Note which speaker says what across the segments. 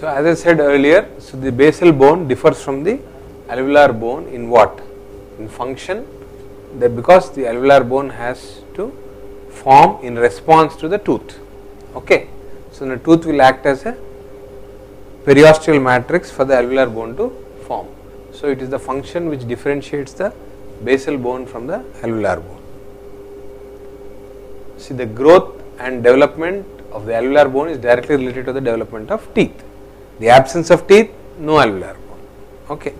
Speaker 1: So as I said earlier, so the basal bone differs from the alveolar bone in what? In function, that because the alveolar bone has to form in response to the tooth. Okay. So the tooth will act as a periosteal matrix for the alveolar bone to form. So it is the function which differentiates the basal bone from the alveolar bone. See, the growth and development of the alveolar bone is directly related to the development of teeth. The absence of teeth, no alveolar bone. Okay.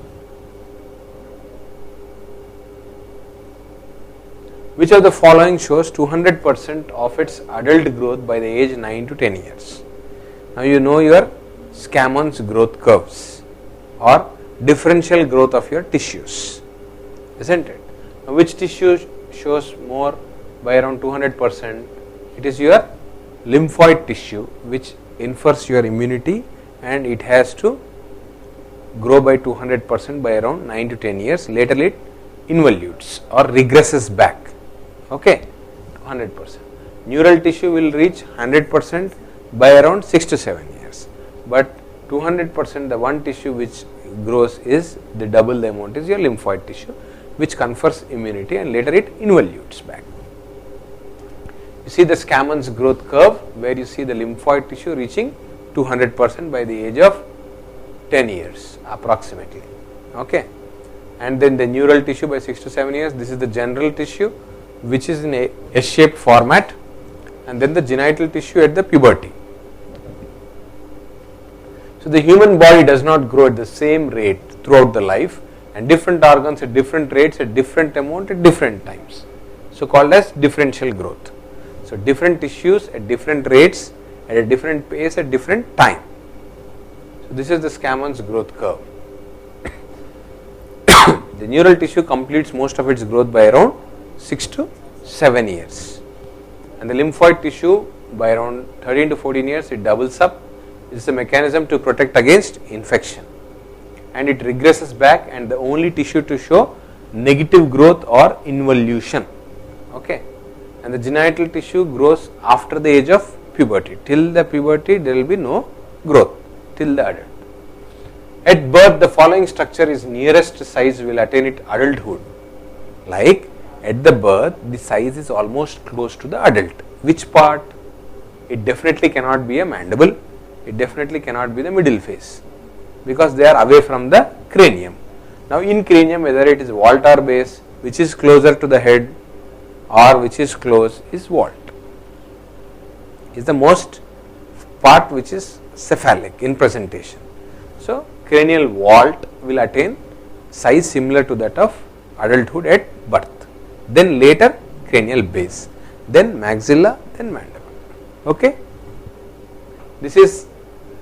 Speaker 1: Which of the following shows 200% of its adult growth by the age 9 to 10 years? Now you know your Scammonn's growth curves or differential growth of your tissues, isn't it? Now which tissue shows more by around 200%? It is your lymphoid tissue, which infers your immunity, and it has to grow by 200% by around 9 to 10 years. Later it involutes or regresses back. Okay, 100%. Neural tissue will reach 100% by around 6 to 7 years, but 200%, the one tissue which grows is the double the amount is your lymphoid tissue, which confers immunity, and later it involutes back. You see the Scammonn's growth curve, where you see the lymphoid tissue reaching 200% by the age of 10 years approximately. Okay, and then the neural tissue by 6 to 7 years. This is the general tissue, which is in a S-shaped format, and then the genital tissue at the puberty. So the human body does not grow at the same rate throughout the life, and different organs at different rates at different amount at different times. So called as differential growth. So different tissues at different rates at a different pace at different time. So this is the Scammonn's growth curve. The neural tissue completes most of its growth by around 6 to 7 years, and the lymphoid tissue by around 13 to 14 years it doubles up. This is a mechanism to protect against infection, and it regresses back, and the only tissue to show negative growth or involution. Okay, and the genital tissue grows after the age of puberty. Till the puberty there will be no growth till the adult. At birth, the following structure is nearest size will attain its adulthood. Like at the birth, the size is almost close to the adult. Which part? It definitely cannot be a mandible. It definitely cannot be the middle face, because they are away from the cranium. Now in cranium, whether it is vault or base, which is closer to the head or which is close, is vault. Is the most part which is cephalic in presentation. So cranial vault will attain size similar to that of adulthood at birth. Then later cranial base, then maxilla, then mandible. Okay. This is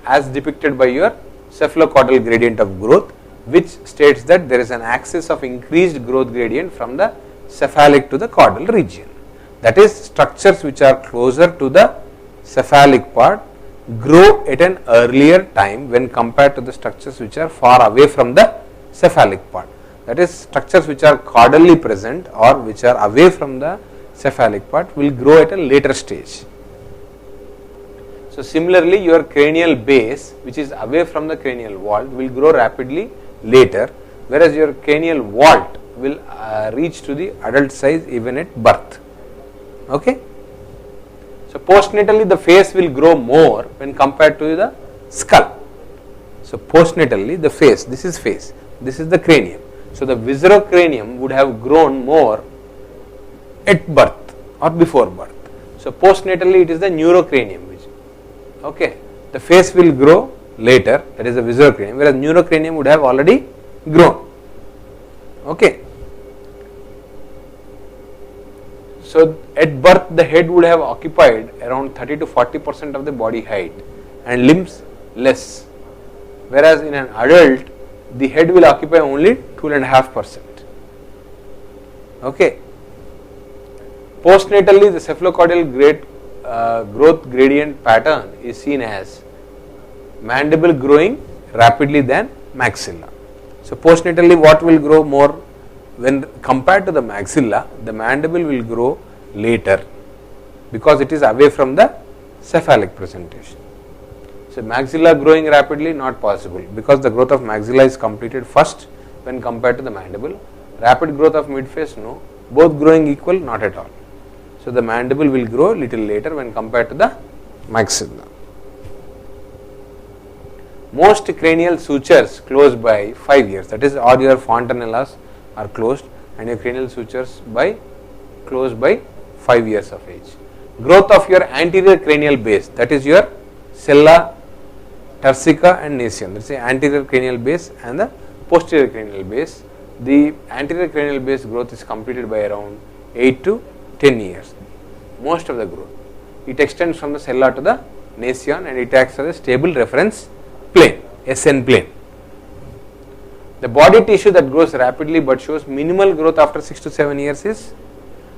Speaker 1: as depicted by your cephalocaudal gradient of growth, which states that there is an axis of increased growth gradient from the cephalic to the caudal region. That is, structures which are closer to the cephalic part grow at an earlier time when compared to the structures which are far away from the cephalic part. That is, structures which are caudally present or which are away from the cephalic part will grow at a later stage. So similarly, your cranial base, which is away from the cranial vault, will grow rapidly later, whereas your cranial vault will reach to the adult size even at birth. Okay. So postnatally, the face will grow more when compared to the skull. So postnatally, the face, this is face, this is the cranium. So the viscerocranium would have grown more at birth or before birth. So postnatally, it is the neurocranium. Okay, the face will grow later, that is the viscerocranium, whereas neurocranium would have already grown. Okay. So at birth, the head would have occupied around 30 to 40% of the body height and limbs less, whereas in an adult, the head will occupy only 2.5%. Okay. Postnatally, the cephalocaudal growth gradient pattern is seen as mandible growing rapidly than maxilla. So postnatally, what will grow more? When compared to the maxilla, the mandible will grow later because it is away from the cephalic presentation. So So maxilla growing rapidly, not possible, because the growth of maxilla is completed first when compared to the mandible. Rapid growth of midface, no. Both growing equal, not at all. So the mandible will grow little later when compared to the maxilla. Most cranial sutures close by 5 years, that is, all your fontanellas are closed and your cranial sutures close by 5 years of age. Growth of your anterior cranial base, that is your sella, turcica and nasion, that is the anterior cranial base and the posterior cranial base. The anterior cranial base growth is completed by around 8 to 10 years, most of the growth. It extends from the sella to the nasion and it acts as a stable reference plane, SN plane. The body tissue that grows rapidly but shows minimal growth after 6 to 7 years is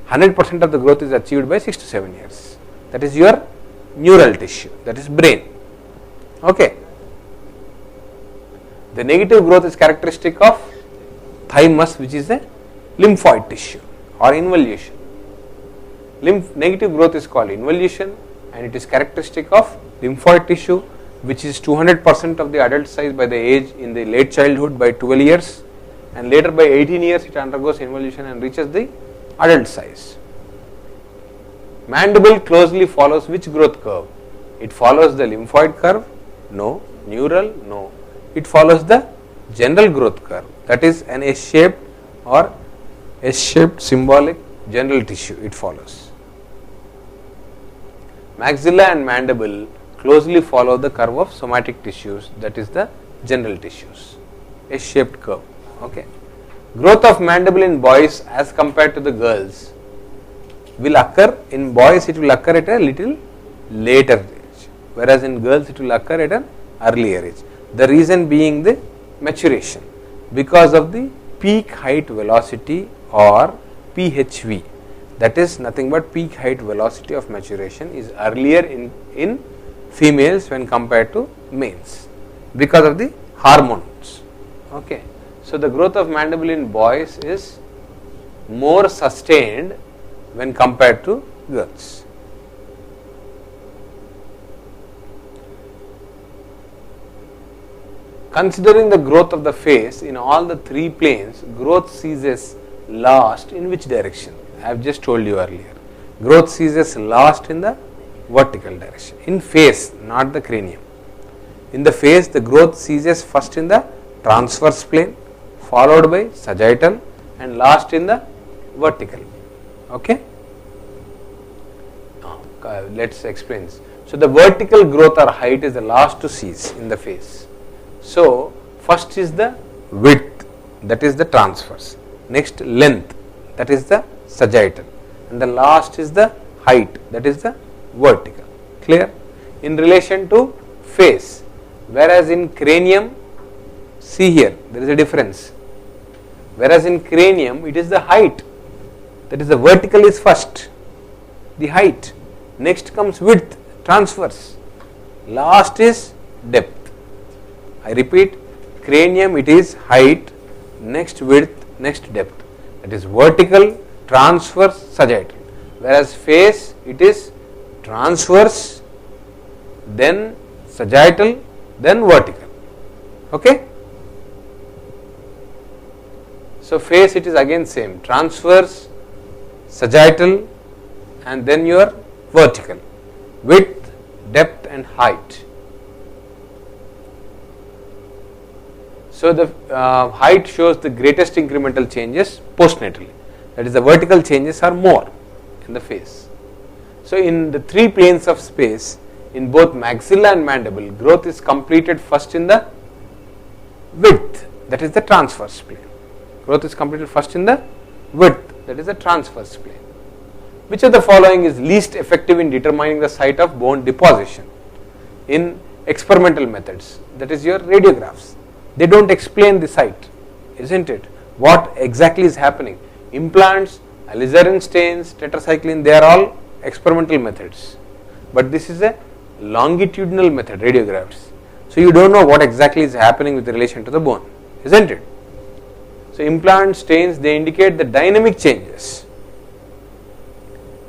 Speaker 1: 100% of the growth is achieved by 6 to 7 years. That is your neural tissue, that is brain. Okay. The negative growth is characteristic of thymus, which is a lymphoid tissue or involution. Negative growth is called involution and it is characteristic of lymphoid tissue, which is 200% of the adult size by the age in the late childhood by 12 years, and later by 18 years it undergoes involution and reaches the adult size. Mandible closely follows which growth curve? It follows the lymphoid curve? No. Neural? No. It follows the general growth curve, that is an S-shaped or S-shaped symbolic general tissue it follows. Maxilla and mandible closely follow the curve of somatic tissues, that is the general tissues, S-shaped curve. Okay. Growth of mandible in boys as compared to the girls will occur, in boys it will occur at a little later age, whereas in girls it will occur at an earlier age. The reason being the maturation, because of the peak height velocity or PHV, that is nothing but peak height velocity of maturation is earlier in females when compared to males because of the hormones. Okay. So the growth of mandible in boys is more sustained when compared to girls. Considering the growth of the face in all the three planes, growth ceases last in which direction? I have just told you earlier. Growth ceases last in the vertical direction. In face, not the cranium. In the face, the growth ceases first in the transverse plane, followed by sagittal and last in the vertical. Okay. Let's explain this. So the vertical growth or height is the last to cease in the face. So first is the width, that is the transverse. Next length, that is the sagittal, and the last is the height, that is the vertical. Clear? In relation to face, whereas in cranium, see here, there is a difference. Whereas in cranium it is the height, that is the vertical is first, the height, next comes width, transverse, last is depth. I repeat, cranium it is height, next width, next depth, that is vertical, transverse, sagittal, whereas face it is transverse, then sagittal, then vertical. Okay. So face it is again same, transverse, sagittal and then your vertical, width, depth and height. So the height shows the greatest incremental changes postnatally, that is the vertical changes are more in the face. So in the three planes of space, in both maxilla and mandible, growth is completed first in the width, that is the transverse plane. Growth is completed first in the width, that is the transverse plane. Which of the following is least effective in determining the site of bone deposition? In experimental methods, that is your radiographs. They don't explain the site, isn't it? What exactly is happening? Implants, alizarin stains, tetracycline, they are all experimental methods. But this is a longitudinal method, radiographs. So you don't know what exactly is happening with relation to the bone, isn't it? So implant stains, they indicate the dynamic changes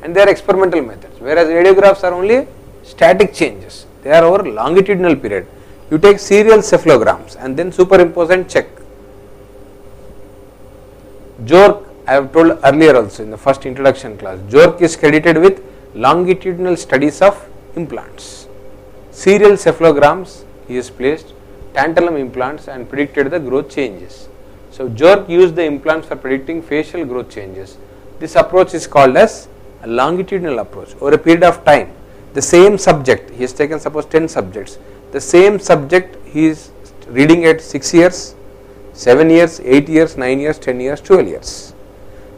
Speaker 1: and they are experimental methods, whereas radiographs are only static changes. they are over longitudinal period. You take serial cephalograms and then superimpose and check. Bjork, I have told earlier also in the first introduction class, Bjork is credited with longitudinal studies of implants. Serial cephalograms he has placed tantalum implants and predicted the growth changes. So Bjork used the implants for predicting facial growth changes. This approach is called as a longitudinal approach. Over a period of time, the same subject, he has taken suppose 10 subjects, the same subject he is reading at 6 years, 7 years, 8 years, 9 years, 10 years, 12 years.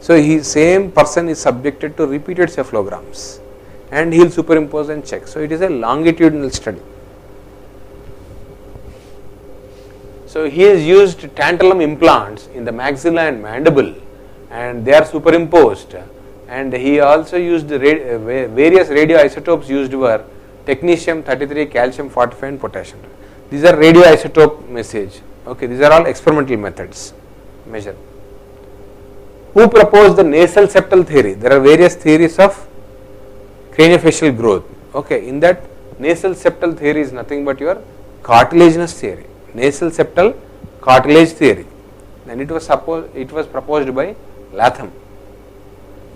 Speaker 1: So he same person is subjected to repeated cephalograms and he will superimpose and check. So it is a longitudinal study. So he has used tantalum implants in the maxilla and mandible and they are superimposed, and he also used various radioisotopes used were technetium 33, calcium 45 and potassium. These are radioisotope message. Okay, these are all experimental methods measure. Who proposed the nasal septal theory? There are various theories of craniofacial growth. Okay, in that nasal septal theory is nothing but your cartilaginous theory. Nasal septal cartilage theory, and it was proposed by Latham.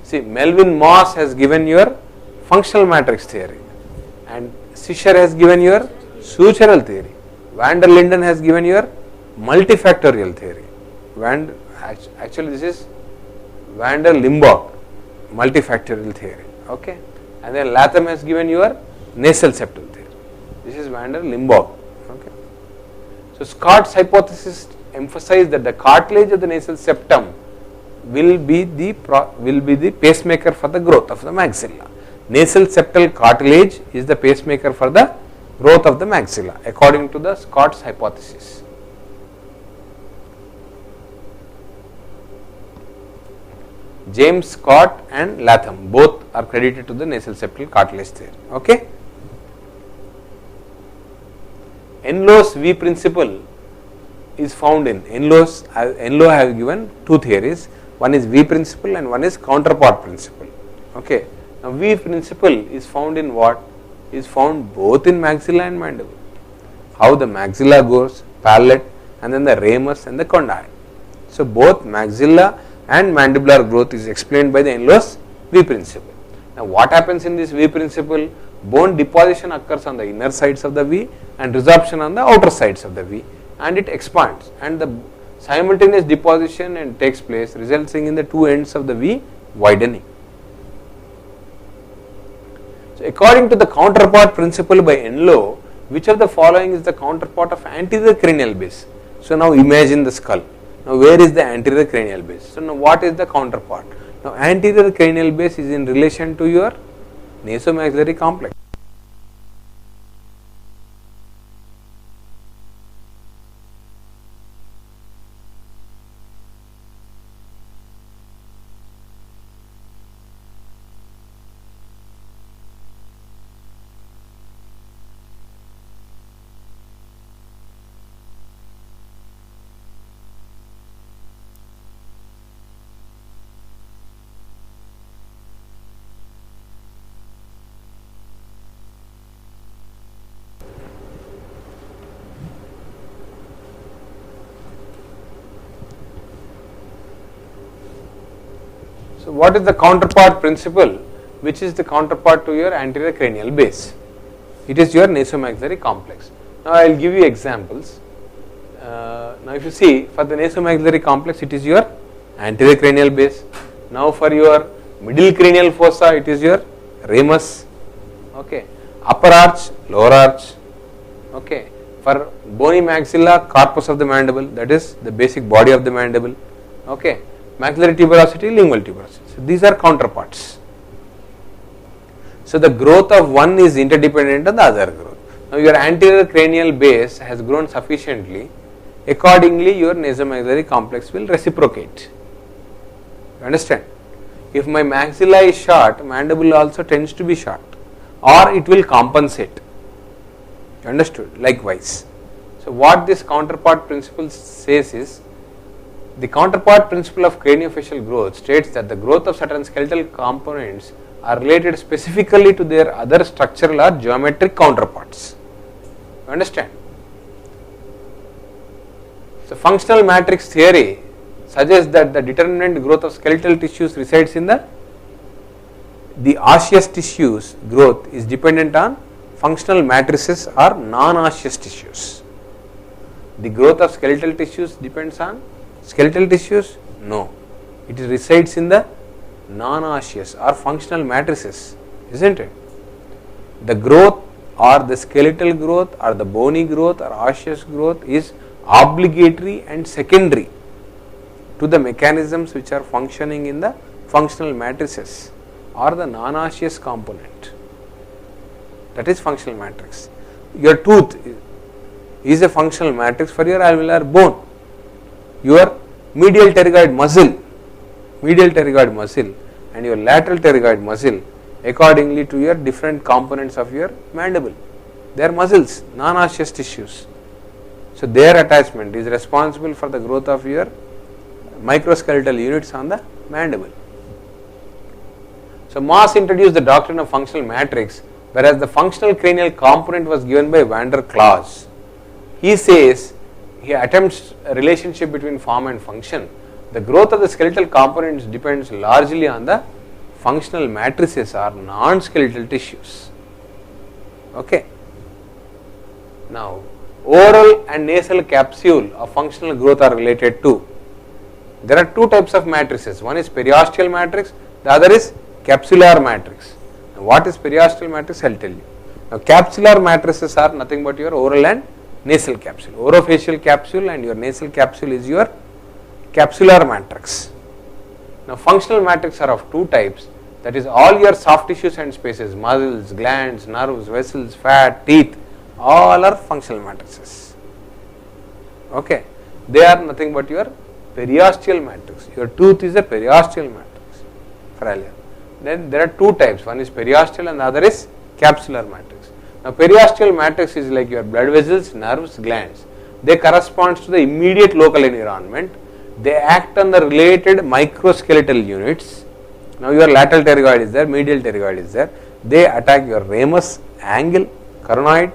Speaker 1: See, Melvin Moss has given your functional matrix theory, and Sisher has given your sutural theory. Van der Linden has given your multifactorial theory. Actually, this is Van der Limburg multifactorial theory. Okay, and then Latham has given your nasal septal theory. This is Van der Limburg. Okay. So Scott's hypothesis emphasized that the cartilage of the nasal septum will be the pacemaker for the growth of the maxilla. Nasal septal cartilage is the pacemaker for the growth of the maxilla according to the Scott's hypothesis. James Scott and Latham both are credited to the nasal septal cartilage theory. Okay. Enlow's V principle is found in Enlow have given two theories. One is V principle and one is counterpart principle. Okay. Now V principle is found in what? Is found both in maxilla and mandible. How the maxilla goes, palate, and then the ramus and the condyle. So both maxilla and mandibular growth is explained by the Enlow's V principle. Now what happens in this V principle? Bone deposition occurs on the inner sides of the V and resorption on the outer sides of the V, and it expands, and the simultaneous deposition and takes place, resulting in the two ends of the V widening. So according to the counterpart principle by Enlow, which of the following is the counterpart of anterior cranial base? So now imagine the skull. Now where is the anterior cranial base? So now what is the counterpart? Now anterior cranial base is in relation to your nasomaxillary complex. So what is the counterpart principle, which is the counterpart to your anterior cranial base? It is your nasomaxillary complex. Now I will give you examples. Now if you see, for the nasomaxillary complex it is your anterior cranial base. Now for your middle cranial fossa it is your ramus. Okay. Upper arch, lower arch. Okay. For bony maxilla, corpus of the mandible, that is the basic body of the mandible. Okay. Maxillary tuberosity, lingual tuberosity. So these are counterparts. So the growth of one is interdependent on the other growth. Now your anterior cranial base has grown sufficiently, accordingly your nasomaxillary complex will reciprocate. You understand? If my maxilla is short, mandible also tends to be short, or it will compensate. You understood? Likewise. So what this counterpart principle says is, the counterpart principle of craniofacial growth states that the growth of certain skeletal components are related specifically to their other structural or geometric counterparts. You understand? So functional matrix theory suggests that the determinant growth of skeletal tissues resides in the osseous tissues growth is dependent on functional matrices or non-osseous tissues. The growth of skeletal tissues depends on skeletal tissues? No. It resides in the non-osseous or functional matrices, isn't it? The growth or the skeletal growth or the bony growth or osseous growth is obligatory and secondary to the mechanisms which are functioning in the functional matrices or the non-osseous component. That is functional matrix. Your tooth is a functional matrix for your alveolar bone. Your medial pterygoid muscle and your lateral pterygoid muscle accordingly to your different components of your mandible. They are muscles, non-osseous tissues. So their attachment is responsible for the growth of your microskeletal units on the mandible. So Moss introduced the doctrine of functional matrix, whereas the functional cranial component was given by van der Klaas. He says, he attempts a relationship between form and function. The growth of the skeletal components depends largely on the functional matrices or non-skeletal tissues. Okay. Now, oral and nasal capsule of functional growth are related to. There are two types of matrices. One is periosteal matrix, the other is capsular matrix. Now, what is periosteal matrix? I will tell you. Now, capsular matrices are nothing but your oral and nasal capsule. Orofacial capsule and your nasal capsule is your capsular matrix. Now, functional matrix are of two types, that is all your soft tissues and spaces, muscles, glands, nerves, vessels, fat, teeth, all are functional matrices. Okay. They are nothing but your periosteal matrix. Your tooth is a periosteal matrix. Then there are two types, one is periosteal and the other is capsular matrix. Now, periosteal matrix is like your blood vessels, nerves, glands. They correspond to the immediate local environment. They act on the related microskeletal units. Now, your lateral pterygoid is there, medial pterygoid is there. They attack your ramus, angle, coronoid.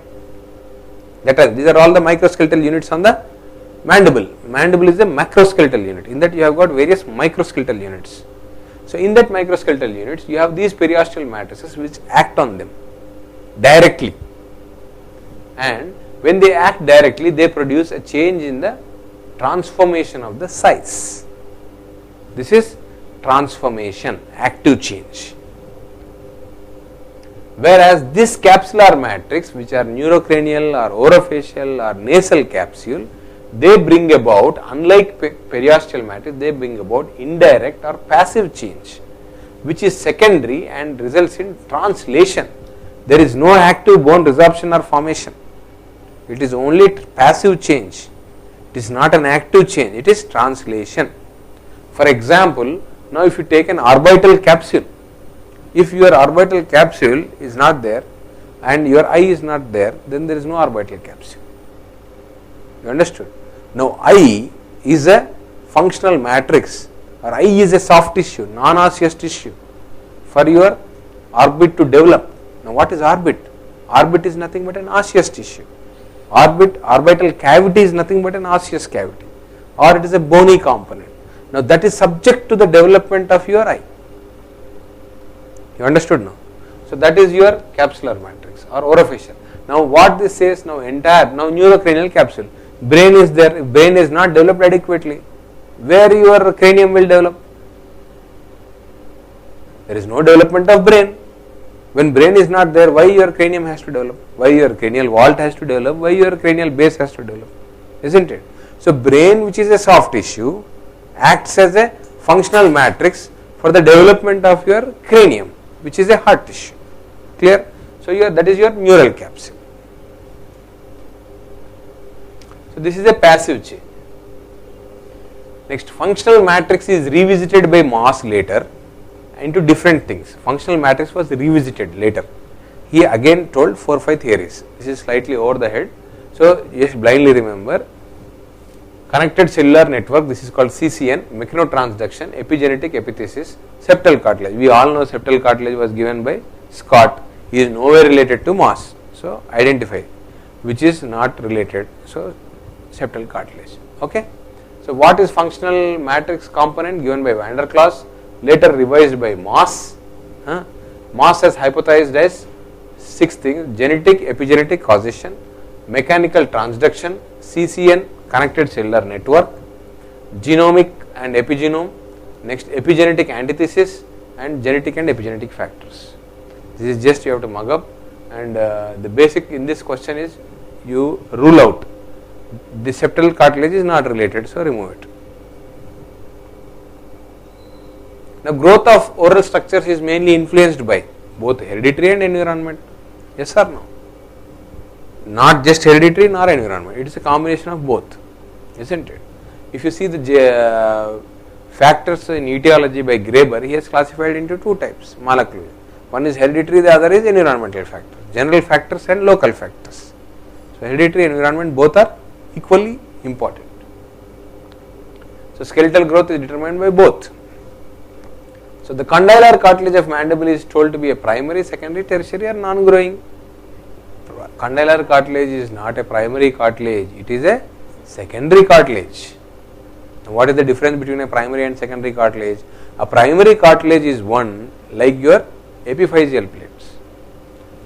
Speaker 1: These are all the microskeletal units on the mandible. Mandible is a macroskeletal unit. In that you have got various microskeletal units. So, in that microskeletal units, you have these periosteal matrices which act on them directly. And when they act directly, they produce a change in the transformation of the size. This is transformation, active change. Whereas this capsular matrix, which are neurocranial or orofacial or nasal capsule, they bring about, unlike periosteal matrix, they bring about indirect or passive change, which is secondary and results in translation. There is no active bone resorption or formation. It is only passive change. It is not an active change, it is translation. For example, now if you take an orbital capsule, if your orbital capsule is not there and your eye is not there, then there is no orbital capsule. You understood? Now, eye is a functional matrix, or eye is a soft tissue, non-osseous tissue for your orbit to develop. Now, what is orbit? Orbit is nothing but an osseous tissue. Orbital cavity is nothing but an osseous cavity, or it is a bony component. Now, that is subject to the development of your eye. You understood now? So, that is your capsular matrix or orofacial. Now, what this says now, now neurocranial capsule, brain is there, if brain is not developed adequately, where your cranium will develop? There is no development of brain. When brain is not there, why your cranium has to develop? Why your cranial vault has to develop? Why your cranial base has to develop? Isn't it? So, brain, which is a soft tissue, acts as a functional matrix for the development of your cranium, which is a hard tissue. Clear? So, that is your neural capsule. So, this is a passive change. Next, functional matrix is revisited by Moss later into different things. Functional matrix was revisited later. He again told 4-5 theories. This is slightly over the head. So, just blindly remember, connected cellular network, this is called CCN, mechanotransduction, epigenetic epithesis, septal cartilage. We all know septal cartilage was given by Scott. He is nowhere related to Moss. So, identify. which is not related. So, septal cartilage. Okay. So, what is functional matrix component given by van der Klaas, later revised by Moss. Moss has hypothesized as 6 things: genetic, epigenetic causation, mechanical transduction, CCN connected cellular network, genomic and epigenome, next epigenetic antithesis, and genetic and epigenetic factors. This is just you have to mug up, and the basic in this question is you rule out the septal cartilage is not related, so remove it. Now, growth of oral structures is mainly influenced by both hereditary and environment. Yes or no? Not just hereditary nor environment, it is a combination of both, isn't it? If you see the factors in etiology by Graeber, he has classified into 2 types molecules. One is hereditary, the other is environmental factors, general factors and local factors. So, hereditary and environment both are equally important. So, skeletal growth is determined by both. So, the condylar cartilage of mandible is told to be a primary, secondary, tertiary or non-growing. Condylar cartilage is not a primary cartilage, it is a secondary cartilage. Now, what is the difference between a primary and secondary cartilage? A primary cartilage is one like your epiphyseal plates,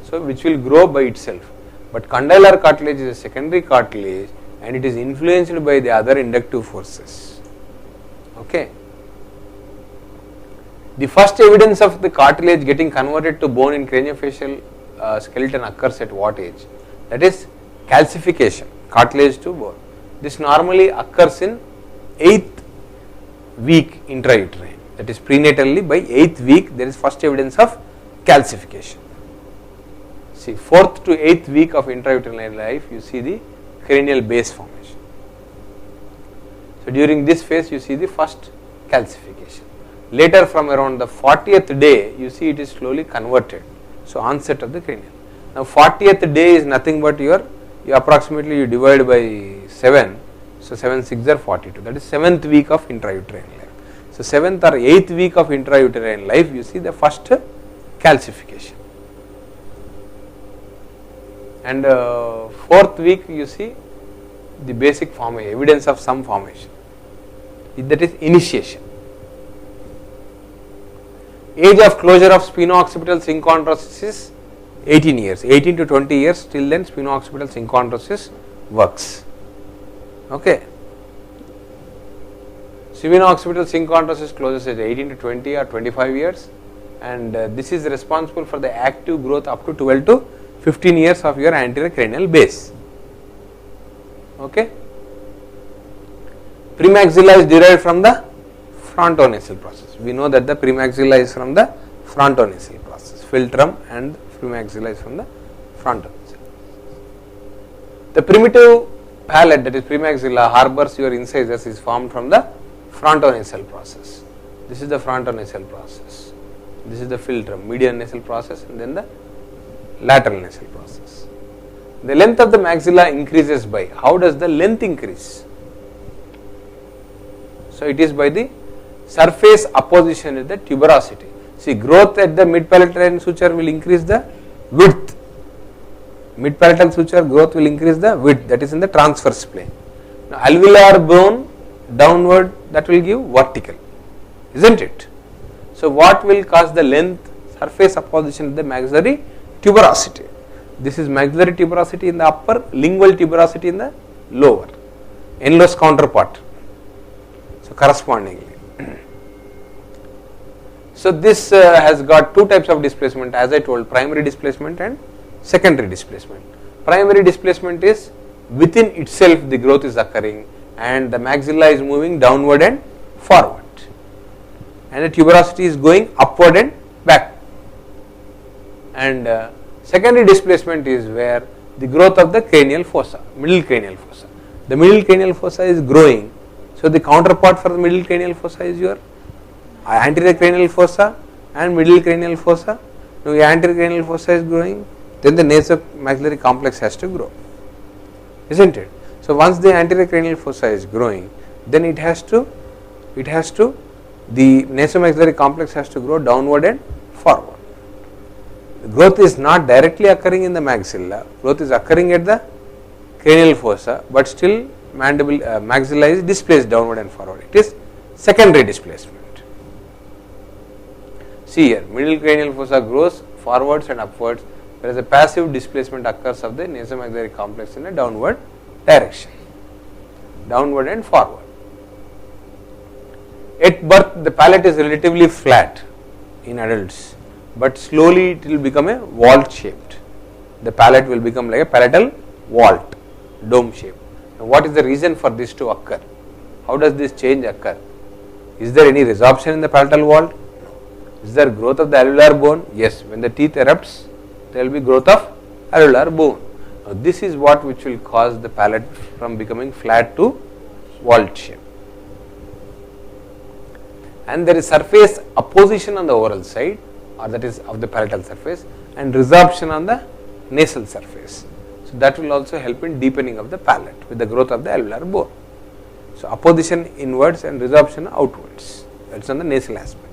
Speaker 1: so which will grow by itself, but condylar cartilage is a secondary cartilage and it is influenced by the other inductive forces. Okay. The first evidence of the cartilage getting converted to bone in craniofacial skeleton occurs at what age? That is calcification, cartilage to bone. This normally occurs in 8th week intrauterine, that is prenatally by 8th week there is first evidence of calcification. See, 4th to 8th week of intrauterine life you see the cranial base formation. So, during this phase you see the first calcification. Later from around the 40th day you see it is slowly converted. So, onset of the cranial. Now, 40th day is nothing but you approximately you divide by 7. So, 7 6 are 42, that is 7th week of intrauterine life. So, 7th or 8th week of intrauterine life you see the first calcification, and 4th week you see the basic formation, evidence of some formation, that is initiation. Age of closure of spheno-occipital synchondrosis is 18 years, 18 to 20 years, till then spheno-occipital synchondrosis works. Okay. Spheno-occipital synchondrosis closes at 18 to 20 or 25 years, and this is responsible for the active growth up to 12 to 15 years of your anterior cranial base. Okay. Premaxilla is derived from the frontonasal process. We know that the premaxilla is from the frontonasal process, philtrum and premaxilla is from the frontonasal. The primitive palate, that is premaxilla, harbors your incisors, is formed from the frontonasal process. This is the frontonasal process. This is the philtrum, median nasal process, and then the lateral nasal process. The length of the maxilla increases by, how does the length increase? So, it is by the surface opposition with the tuberosity. See, growth at the mid-palatal suture will increase the width. Mid-palatal suture growth will increase the width, that is in the transverse plane. Now, alveolar bone downward, that will give vertical, isn't it? So, what will cause the length? Surface opposition with the maxillary tuberosity. This is maxillary tuberosity in the upper, lingual tuberosity in the lower, endless counterpart. So, correspondingly. So, this has got 2 types of displacement, as I told, primary displacement and secondary displacement. Primary displacement is within itself the growth is occurring and the maxilla is moving downward and forward, and the tuberosity is going upward and back. And secondary displacement is where the growth of the cranial fossa, middle cranial fossa. The middle cranial fossa is growing. So, the counterpart for the middle cranial fossa is your anterior cranial fossa and middle cranial fossa. Now, the anterior cranial fossa is growing, then the naso-maxillary complex has to grow, isn't it? So, once the anterior cranial fossa is growing, then the naso-maxillary complex has to grow downward and forward. The growth is not directly occurring in the maxilla, growth is occurring at the cranial fossa, but still maxilla is displaced downward and forward. It is secondary displacement. See here, middle cranial fossa grows forwards and upwards, whereas a passive displacement occurs of the nasomaxillary complex in a downward direction, downward and forward. At birth, the palate is relatively flat in adults, but slowly it will become a vault shaped. The palate will become like a palatal vault, dome shape. Now, what is the reason for this to occur? How does this change occur? Is there any resorption in the palatal vault? Is there growth of the alveolar bone? Yes, when the teeth erupts, there will be growth of alveolar bone. Now, this is what which will cause the palate from becoming flat to vault shape. And there is surface apposition on the oral side, or that is of the palatal surface, and resorption on the nasal surface. So, that will also help in deepening of the palate with the growth of the alveolar bone. So, apposition inwards and resorption outwards, that is on the nasal aspect.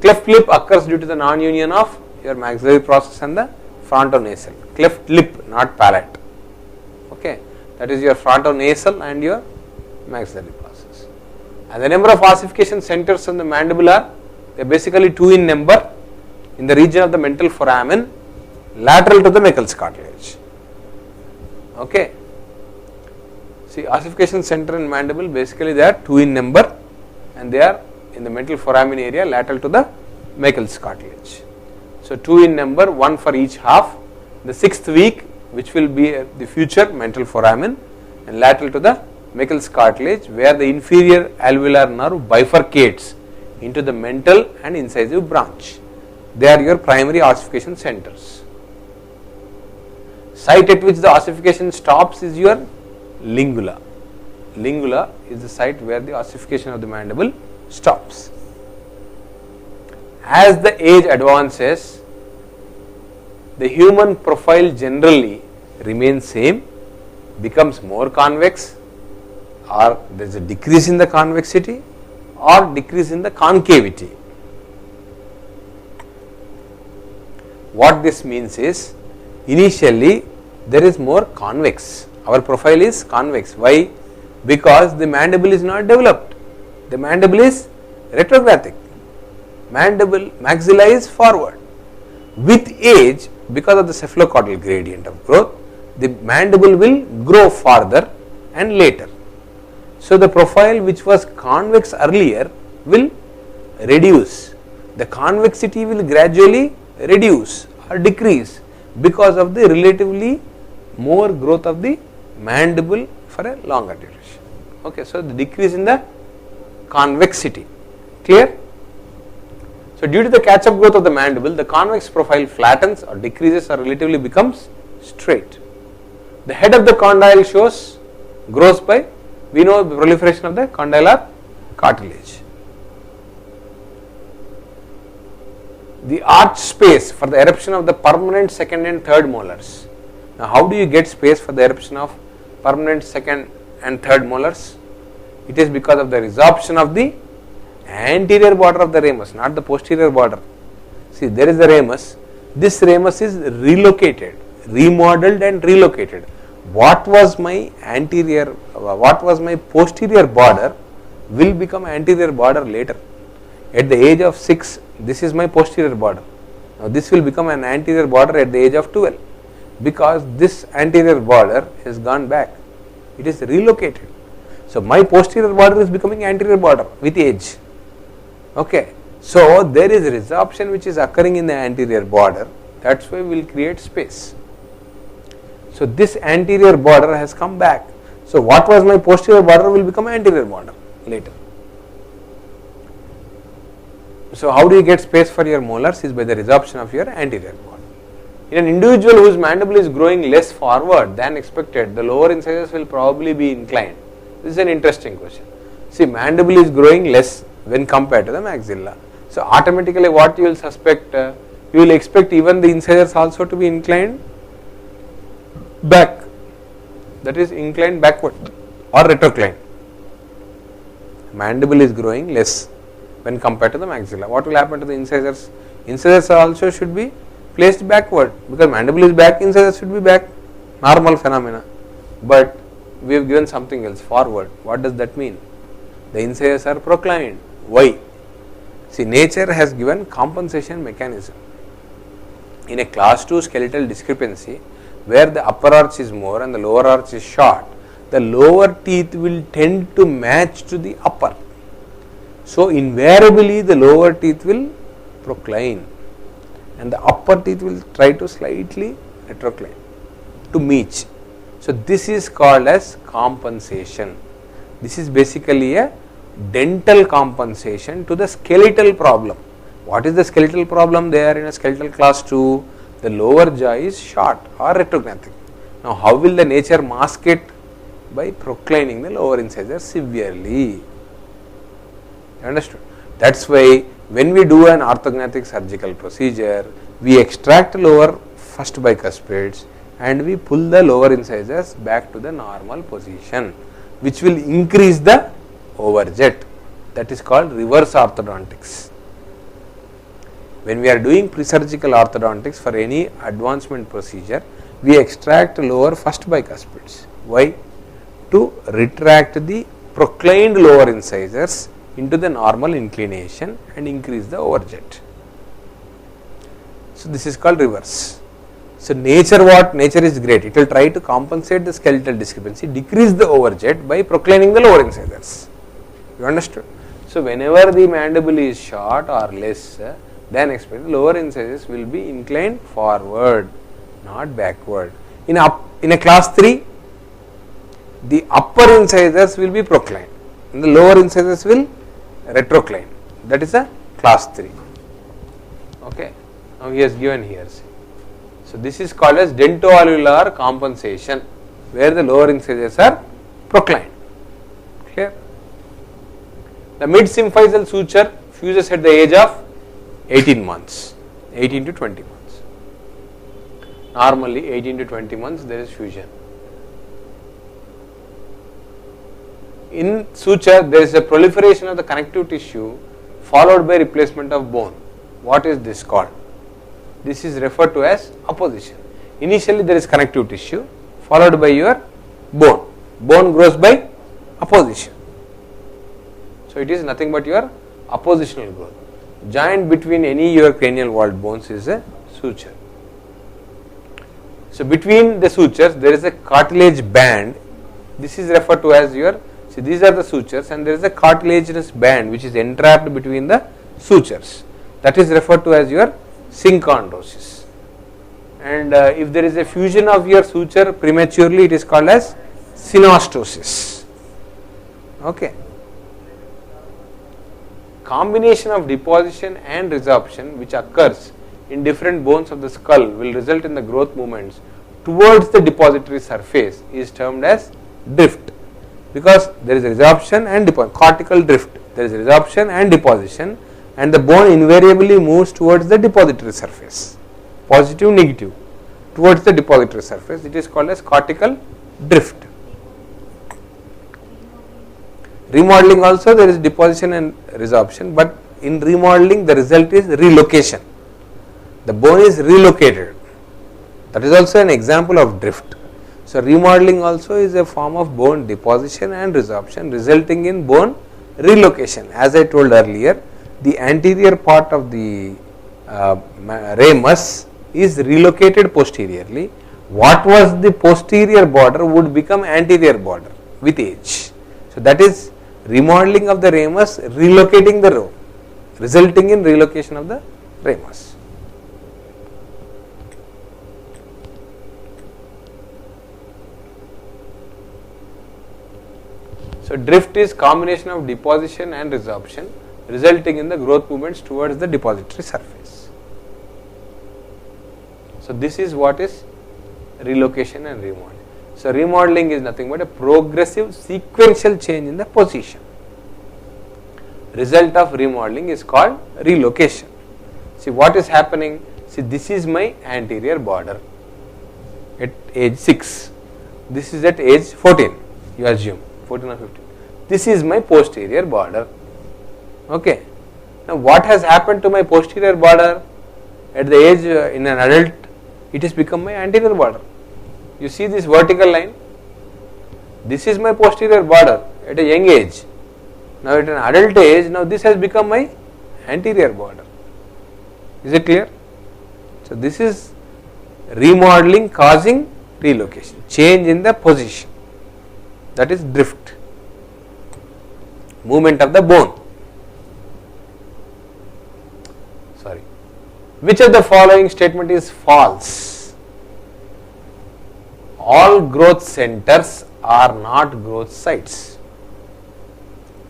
Speaker 1: Cleft lip occurs due to the non-union of your maxillary process and the frontonasal. Cleft lip, not palate. Okay, that is your frontonasal and your maxillary process. And the number of ossification centers on the mandible are, they are basically 2 in number in the region of the mental foramen, lateral to the Meckel's cartilage. Okay. See, ossification center in mandible, basically they are 2 in number and they are in the mental foramen area lateral to the Meckel's cartilage. So, 2 in number, 1 for each half. The 6th week, which will be the future mental foramen, and lateral to the Meckel's cartilage, where the inferior alveolar nerve bifurcates into the mental and incisive branch. They are your primary ossification centers. Site at which the ossification stops is your lingula. Lingula is the site where the ossification of the mandible stops. As the age advances, the human profile generally remains same, becomes more convex, or there is a decrease in the convexity or decrease in the concavity. What this means is, initially there is more convex, our profile is convex. Why? Because the mandible is not developed, the mandible is retrographic, maxilla is forward. With age, because of the cephalocaudal gradient of growth, the mandible will grow farther and later. So, the profile which was convex earlier will reduce, the convexity will gradually reduce or decrease because of the relatively more growth of the mandible for a longer duration. Okay, so, the decrease in the convexity, clear? So, due to the catch-up growth of the mandible, the convex profile flattens or decreases or relatively becomes straight. The head of the condyle grows by, we know, the proliferation of the condylar cartilage. The arch space for the eruption of the permanent second and third molars. Now, how do you get space for the eruption of permanent second and third molars? It is because of the resorption of the anterior border of the ramus, not the posterior border. See, there is the ramus, this ramus is relocated, remodeled and relocated. What was my posterior border will become anterior border later. At the age of 6, this is my posterior border. Now, this will become an anterior border at the age of 12, because this anterior border has gone back, it is relocated. So, my posterior border is becoming anterior border with age. Okay. So, there is resorption which is occurring in the anterior border, that is why we will create space. So, this anterior border has come back. So, what was my posterior border will become anterior border later. So, how do you get space for your molars is by the resorption of your anterior border. In an individual whose mandible is growing less forward than expected, the lower incisors will probably be inclined. This is an interesting question. See, mandible is growing less when compared to the maxilla. So, automatically what you will suspect, you will expect even the incisors also to be inclined back, that is inclined backward or retroclined. Mandible is growing less when compared to the maxilla. What will happen to the incisors? Incisors also should be placed backward, because mandible is back, incisors should be back, normal phenomena. but we have given something else, forward. What does that mean? The incisors are proclined. Why? See, nature has given compensation mechanism. In a class 2 skeletal discrepancy, where the upper arch is more and the lower arch is short, the lower teeth will tend to match to the upper. So, invariably the lower teeth will procline and the upper teeth will try to slightly retrocline to meet. So, this is called as compensation. This is basically a dental compensation to the skeletal problem. What is the skeletal problem there in a skeletal class 2? The lower jaw is short or retrognathic. Now, how will the nature mask it? By proclining the lower incisor severely. You understood? That is why when we do an orthognathic surgical procedure, we extract lower first bicuspids and we pull the lower incisors back to the normal position, which will increase the overjet. That is called reverse orthodontics. When we are doing pre-surgical orthodontics for any advancement procedure, we extract lower first bicuspids. Why? To retract the proclined lower incisors into the normal inclination and increase the overjet. So, this is called reverse. So, nature what? Nature is great. It will try to compensate the skeletal discrepancy, decrease the overjet by proclining the lower incisors. You understood? So, whenever the mandible is short or less than expected, lower incisors will be inclined forward, not backward. In a class 3, the upper incisors will be proclined and the lower incisors will retrocline. That is a class 3. Okay. Now, he has given here. So, this is called as dentoalveolar compensation, where the lower incisors are proclined. Clear? The mid-symphyseal suture fuses at the age of 18 months, 18 to 20 months. Normally 18 to 20 months there is fusion. In suture there is a proliferation of the connective tissue followed by replacement of bone. What is this called? This is referred to as apposition. Initially there is connective tissue followed by your bone. Bone grows by apposition. So, it is nothing but your appositional growth. Joint between any your cranial walled bones is a suture. So, between the sutures there is a cartilage band. This is referred to as your, see, these are the sutures and there is a cartilaginous band which is entrapped between the sutures. That is referred to as your synchondrosis. And if there is a fusion of your suture prematurely, it is called as synostosis. Okay. Combination of deposition and resorption which occurs in different bones of the skull will result in the growth movements towards the depository surface is termed as drift, because there is resorption and cortical drift. There is resorption and deposition and the bone invariably moves towards the depository surface, positive, negative, towards the depository surface. It is called as cortical drift. Remodeling also there is deposition and resorption, but in remodeling the result is relocation. The bone is relocated. That is also an example of drift. So, remodeling also is a form of bone deposition and resorption resulting in bone relocation. As I told earlier, the anterior part of the ramus is relocated posteriorly. What was the posterior border would become anterior border with age. So, that is remodeling of the ramus, relocating the row, resulting in relocation of the ramus. So, drift is combination of deposition and resorption resulting in the growth movements towards the depository surface. So, this is what is relocation and remodeling. So, remodeling is nothing but a progressive sequential change in the position. Result of remodeling is called relocation. See what is happening? See, this is my anterior border at age 6. This is at age 14, you assume 14 or 15. This is my posterior border. Okay. Now, what has happened to my posterior border? At the age in an adult, it has become my anterior border. You see this vertical line? This is my posterior border at a young age. Now at an adult age, now this has become my anterior border. Is it clear? So this is remodeling causing relocation, change in the position, that is drift, movement of the bone. Sorry. Which of the following statement is false? All growth centers are not growth sites.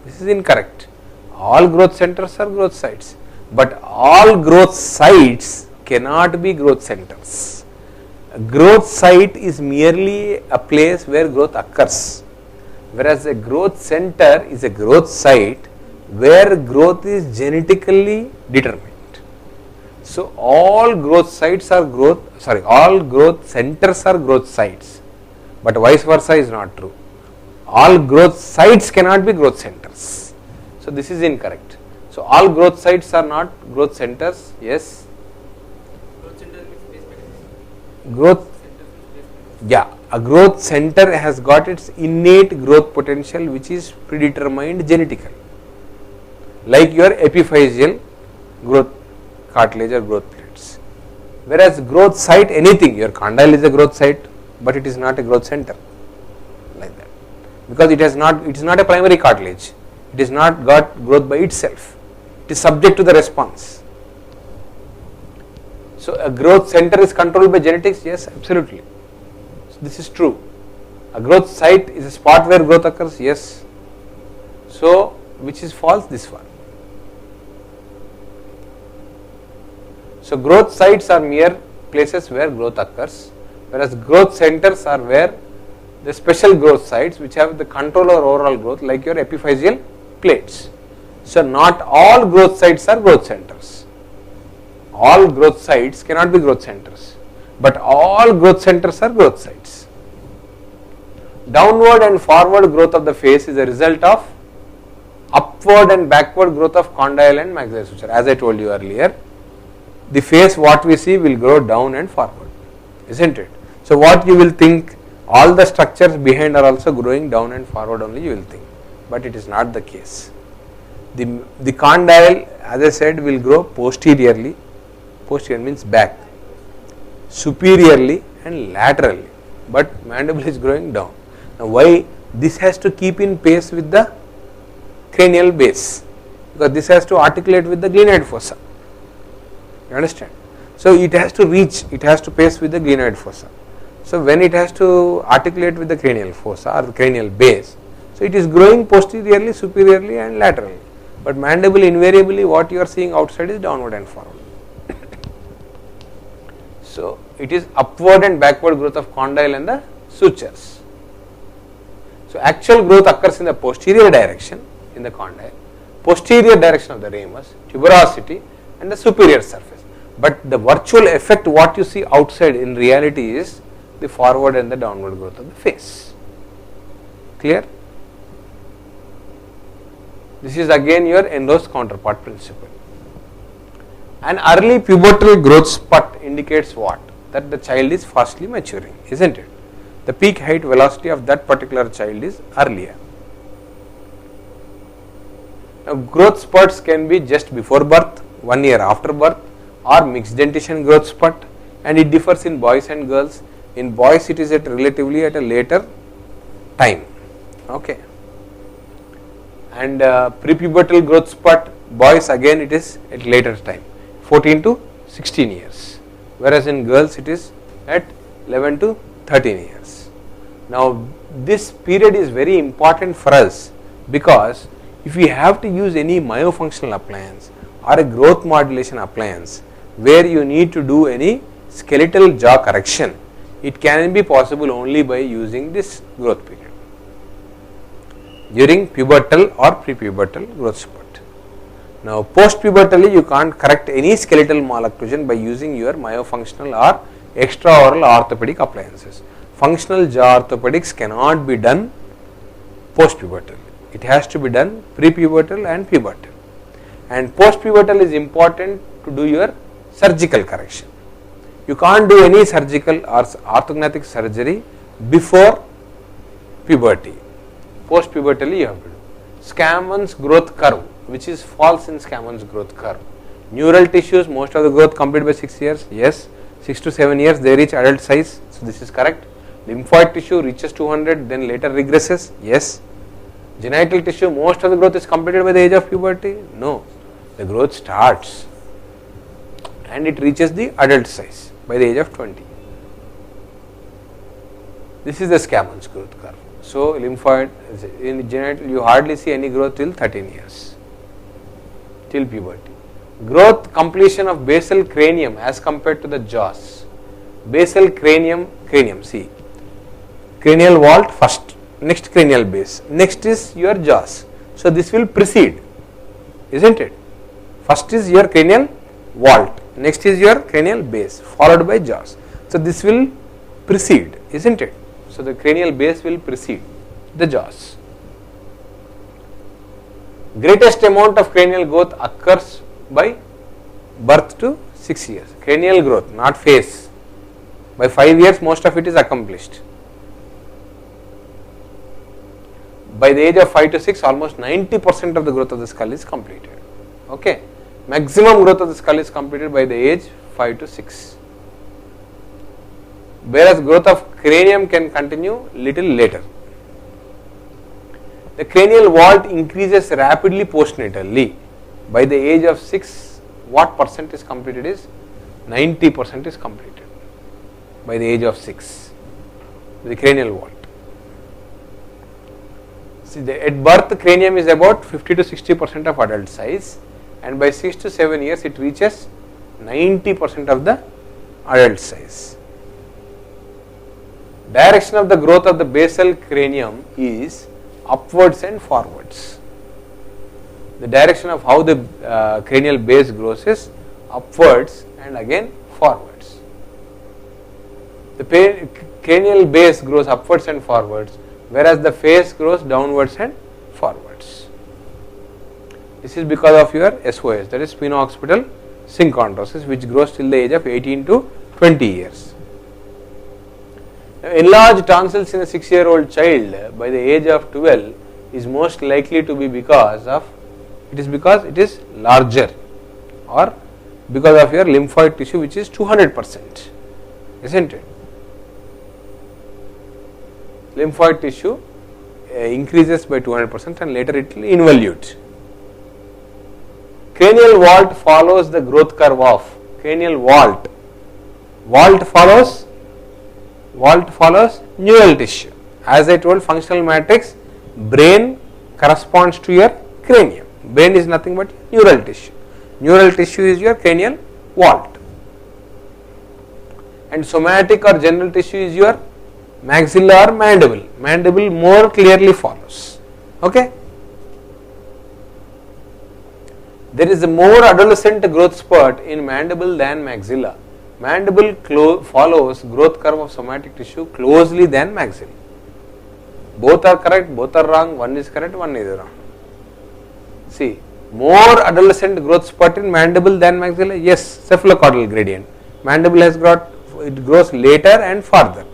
Speaker 1: This is incorrect. All growth centers are growth sites, but all growth sites cannot be growth centers. A growth site is merely a place where growth occurs, whereas a growth center is a growth site where growth is genetically determined. So all growth sites are all growth centers are growth sites, but vice versa is not true. All growth sites cannot be growth centers. So this is incorrect. So all growth sites are not growth centers. Yes. A growth center has got its innate growth potential, which is predetermined genetically, like your epiphyseal growth cartilage or growth plates. Whereas growth site, anything, your condyle is a growth site, but it is not a growth center, like that, because it is not a primary cartilage. It is not got growth by itself. It is subject to the response. So a growth center is controlled by genetics. Yes, absolutely. So this is true. A growth site is a spot where growth occurs. Yes. So which is false? This one. So growth sites are mere places where growth occurs, whereas growth centers are where the special growth sites which have the control over overall growth, like your epiphyseal plates. So not all growth sites are growth centers. All growth sites cannot be growth centers, but all growth centers are growth sites. Downward and forward growth of the face is a result of upward and backward growth of condyle and maxillary suture. As I told you earlier, the face what we see will grow down and forward, isn't it? So what you will think, all the structures behind are also growing down and forward only, you will think, but it is not the case. The condyle, as I said, will grow posteriorly. Posterior means back, superiorly and laterally, but mandible is growing down. Now why? This has to keep in pace with the cranial base, because this has to articulate with the glenoid fossa. You understand? So it has to reach, it has to pace with the glenoid fossa. So when it has to articulate with the cranial fossa or the cranial base, so it is growing posteriorly, superiorly and laterally, but mandible invariably what you are seeing outside is downward and forward. So it is upward and backward growth of condyle and the sutures. So actual growth occurs in the posterior direction in the condyle, posterior direction of the ramus, tuberosity and the superior surface. But the virtual effect what you see outside in reality is the forward and the downward growth of the face. Clear? This is again your Enro's counterpart principle. An early pubertal growth spurt indicates what? That the child is fastly maturing, isn't it? The peak height velocity of that particular child is earlier. Now growth spurts can be just before birth, 1 year after birth, or mixed dentition growth spurt, and it differs in boys and girls. In boys it is relatively at a later time. Okay. And prepubertal growth spurt, boys again it is at later time, 14 to 16 years, whereas in girls it is at 11 to 13 years. Now this period is very important for us, because if we have to use any myofunctional appliance or a growth modulation appliance where you need to do any skeletal jaw correction, it can be possible only by using this growth period during pubertal or prepubertal growth spurt. Now post-pubertally you can't correct any skeletal malocclusion by using your myofunctional or extraoral orthopedic appliances. Functional jaw orthopedics cannot be done post-pubertal. It has to be done prepubertal and pubertal. And post-pubertal is important to do your surgical correction. You can't do any surgical or orthognathic surgery before puberty. Post pubertally you have to do. Scammons growth curve, which is false in Scammons growth curve. Neural tissues, most of the growth complete by 6 years. Yes, 6 to 7 years they reach adult size. So this is correct. Lymphoid tissue reaches 200, then later regresses. Yes. Genital tissue, most of the growth is completed by the age of puberty. No, the growth starts and it reaches the adult size by the age of 20. This is the Scammons growth curve. So lymphoid, in genital you hardly see any growth till 13 years, till puberty. Growth completion of basal cranium as compared to the jaws. Basal cranium, see, cranial vault first, next cranial base, next is your jaws. So this will precede, isn't it? First is your cranial vault, next is your cranial base, followed by jaws. So this will precede, isn't it? So the cranial base will precede the jaws. Greatest amount of cranial growth occurs by birth to 6 years. Cranial growth, not face. By 5 years most of it is accomplished. By the age of 5 to 6 almost 90% of the growth of the skull is completed. Okay. Maximum growth of the skull is completed by the age 5 to 6. Whereas growth of cranium can continue little later. The cranial vault increases rapidly postnatally. By the age of 6, what percent is completed is 90% is completed by the age of 6, the cranial vault. See, at birth cranium is about 50 to 60% of adult size, and by 6 to 7 years it reaches 90% of the adult size. Direction of the growth of the basal cranium is upwards and forwards. The direction of how the cranial base grows is upwards and again forwards. The cranial base grows upwards and forwards, whereas the face grows downwards and forwards. This is because of your SOS, that is spino-occipital synchondrosis, which grows till the age of 18 to 20 years. Now, enlarged tonsils in a 6-year-old child by the age of 12 is most likely to be because it is larger, or because of your lymphoid tissue, which is 200%, isn't it? Lymphoid tissue increases by 200% and later it will involute. Cranial vault follows the growth curve of cranial vault. Vault follows neural tissue. As I told, functional matrix, brain corresponds to your cranium. Brain is nothing but neural tissue. Neural tissue is your cranial vault, and somatic or general tissue is your maxilla or mandible. Mandible more clearly follows. Okay. There is a more adolescent growth spurt in mandible than maxilla. Mandible follows growth curve of somatic tissue closely than maxilla. Both are correct, both are wrong. One is correct, one is wrong. See, more adolescent growth spurt in mandible than maxilla. Yes, cephalocaudal gradient. Mandible has got, it grows later and farther.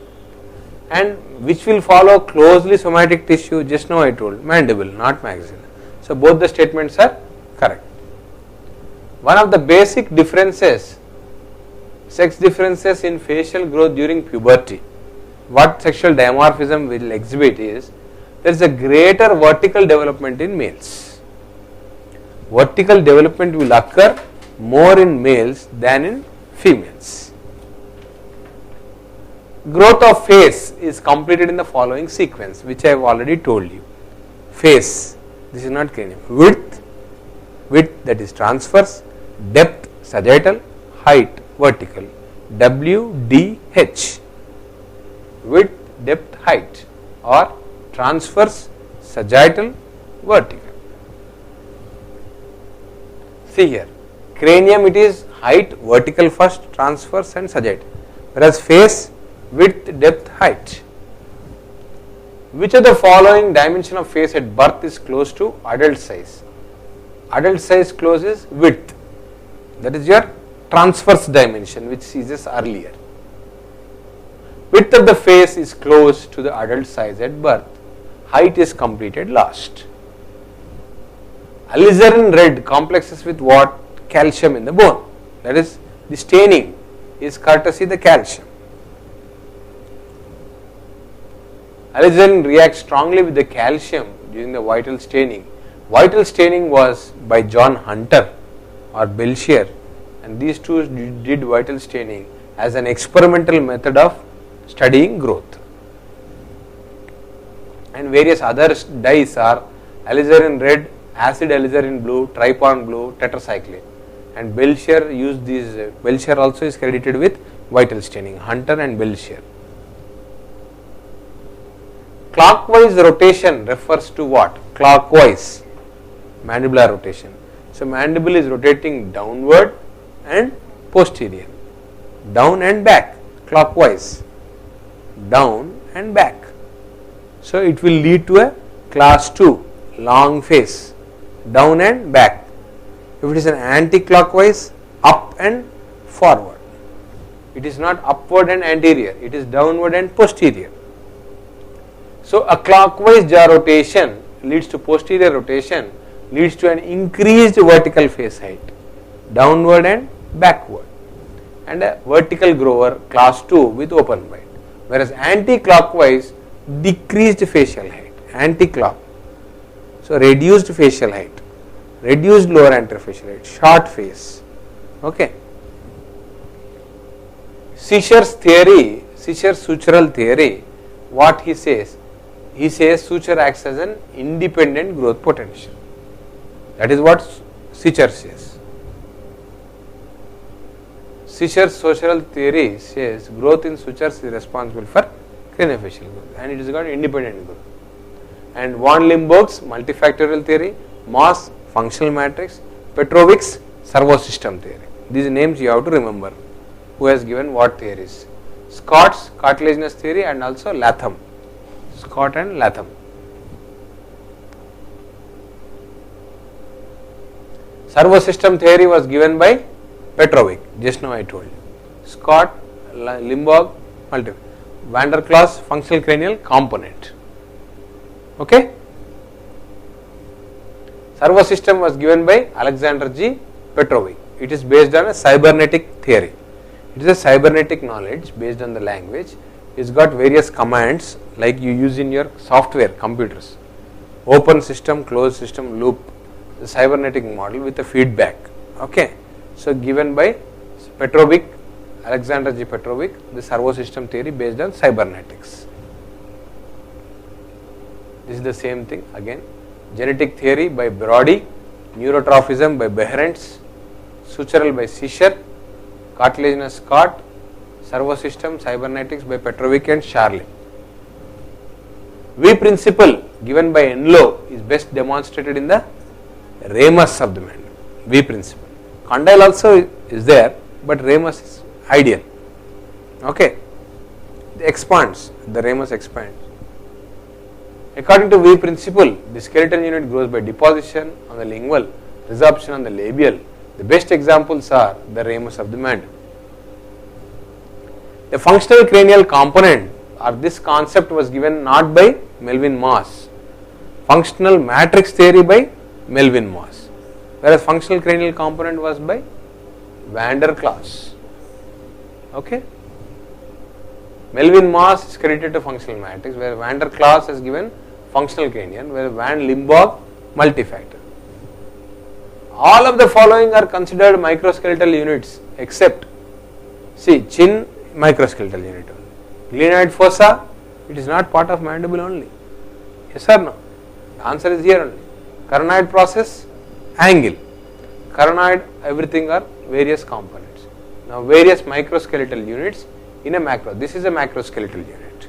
Speaker 1: And which will follow closely somatic tissue? Just now I told, mandible, not maxilla. So both the statements are correct. One of the basic differences, sex differences in facial growth during puberty, what sexual dimorphism will exhibit is, there is a greater vertical development in males. Vertical development will occur more in males than in females. Growth of face is completed in the following sequence, which I have already told you. Face, this is not cranium. Width, that is transverse. Depth, sagittal. Height, vertical. WDH. Width, depth, height, or transverse, sagittal, vertical. See here, cranium it is height, vertical first, transverse and sagittal, whereas face, width, depth, height. Which of the following dimension of face at birth is close to adult size? Adult size close is width, that is your transverse dimension, which is earlier. Width of the face is close to the adult size at birth. height is completed last. Alizarin red complexes with what? Calcium in the bone. That is, the staining is courtesy the calcium. Alizarin reacts strongly with the calcium during the vital staining. Vital staining was by John Hunter or Belchier, and these two did vital staining as an experimental method of studying growth. And various other dyes are alizarin red, acid alizarin blue, trypon blue, tetracycline. And Belchier used these. Belchier also is credited with vital staining. Hunter and Belchier. Clockwise rotation refers to what? Clockwise mandibular rotation. So mandible is rotating downward and posterior, down and back, clockwise, down and back. So it will lead to a class 2 long face, down and back. If it is an anti-clockwise, up and forward. It is not upward and anterior, it is downward and posterior. So a clockwise jaw rotation leads to posterior rotation, leads to an increased vertical face height, downward and backward, and a vertical grower class 2 with open bite. Whereas anti-clockwise, decreased facial height, anti-clock. So reduced facial height, reduced lower anterior facial height, short face. Okay. Sutures theory, Sutures sutural theory, what he says? He says suture acts as an independent growth potential. That is what Sutures says. Sutures sutural theory says growth in sutures is responsible for craniofacial growth, and it is called independent growth. And von Limburg's multifactorial theory, Moss functional matrix, Petrovic's servo system theory. These names you have to remember. Who has given what theories? Scott's cartilaginous theory and also Latham. Scott and Latham. Servo system theory was given by Petrovic, just now I told you. Scott, Limburg, Van der Klaas functional cranial component. Okay. Servo system was given by Alexander G. Petrovic. It is based on a cybernetic theory. It is a cybernetic knowledge based on the language. It's got various commands like you use in your software, computers. Open system, closed system, loop, the cybernetic model with a feedback. Okay. So given by Petrovic, Alexander G. Petrovic, the servo system theory based on cybernetics. This is the same thing again. Genetic theory by Brody, neurotrophism by Behrens, sutural by Sischer, cartilaginous Scott, servo system cybernetics by Petrovic and Charley. V principle given by Enloe is best demonstrated in the ramus of the mandible. V principle. Condyle also is there, but ramus is ideal. Okay. It expands, the ramus expands. According to V principle, the skeleton unit grows by deposition on the lingual, resorption on the labial. The best examples are the ramus of the mandible. The functional cranial component or this concept was given not by Melvin Moss. Functional matrix theory by Melvin Moss, whereas functional cranial component was by Van der Klaas. Okay. Melvin Moss is credited to functional matrix, where Van der Klaas has given functional cranial, where Van Limburg multifactor. All of the following are considered microskeletal units except, see, chin microskeletal unit only. Glenoid fossa, it is not part of mandible only. Yes or no? The answer is here only. Carotid process, angle. Carotid, everything are various components. Now various microskeletal units in a macro. This is a macroskeletal unit.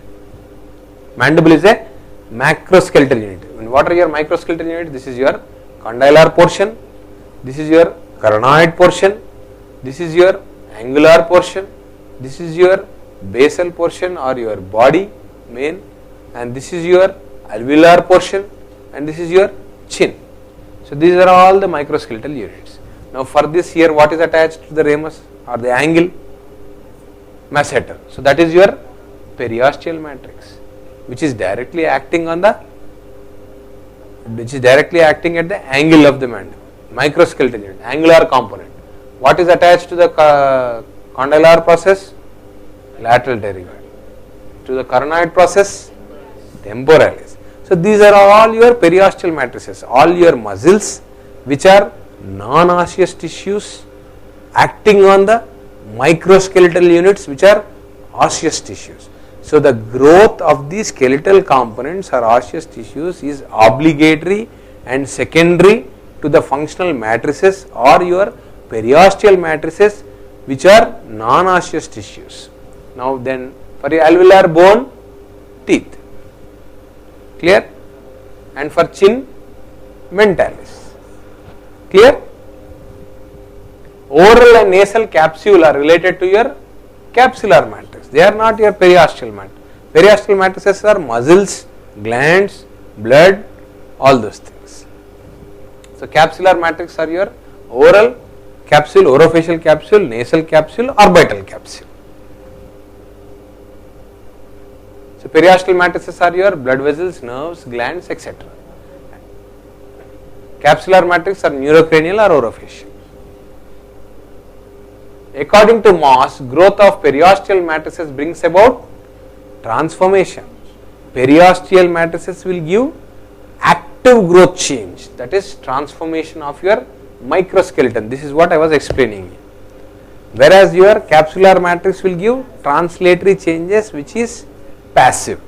Speaker 1: Mandible is a macroskeletal unit. And what are your microskeletal units? This is your condylar portion. This is your carotid portion. This is your angular portion. This is your basal portion or your body main, and this is your alveolar portion, and this is your chin. So these are all the microskeletal units. Now for this here, what is attached to the ramus or the angle? Masseter. So that is your periosteal matrix, which is directly acting on the which is directly acting at the angle of the mandible. Microskeletal unit, angular component. What is attached to the condylar process? Lateral pterygoid. To the coronoid process? Temporalis. So these are all your periosteal matrices, all your muscles which are non-osseous tissues acting on the microskeletal units which are osseous tissues. So the growth of the skeletal components or osseous tissues is obligatory and secondary to the functional matrices or your periosteal matrices which are non-osseous tissues. Now then for your alveolar bone, teeth, clear, and for chin, mentalis, clear. Oral and nasal capsule are related to your capsular matrix, they are not your periosteal matrix. Periosteal matrices are muscles, glands, blood, all those things. So capsular matrix are your oral capsule, orofacial capsule, nasal capsule, orbital capsule. So periosteal matrices are your blood vessels, nerves, glands, etc. Capsular matrix are neurocranial or orofacial. According to Moss, growth of periosteal matrices brings about transformation. Periosteal matrices will give active growth change, that is transformation of your microskeleton. This is what I was explaining. Whereas your capsular matrix will give translatory changes which is passive.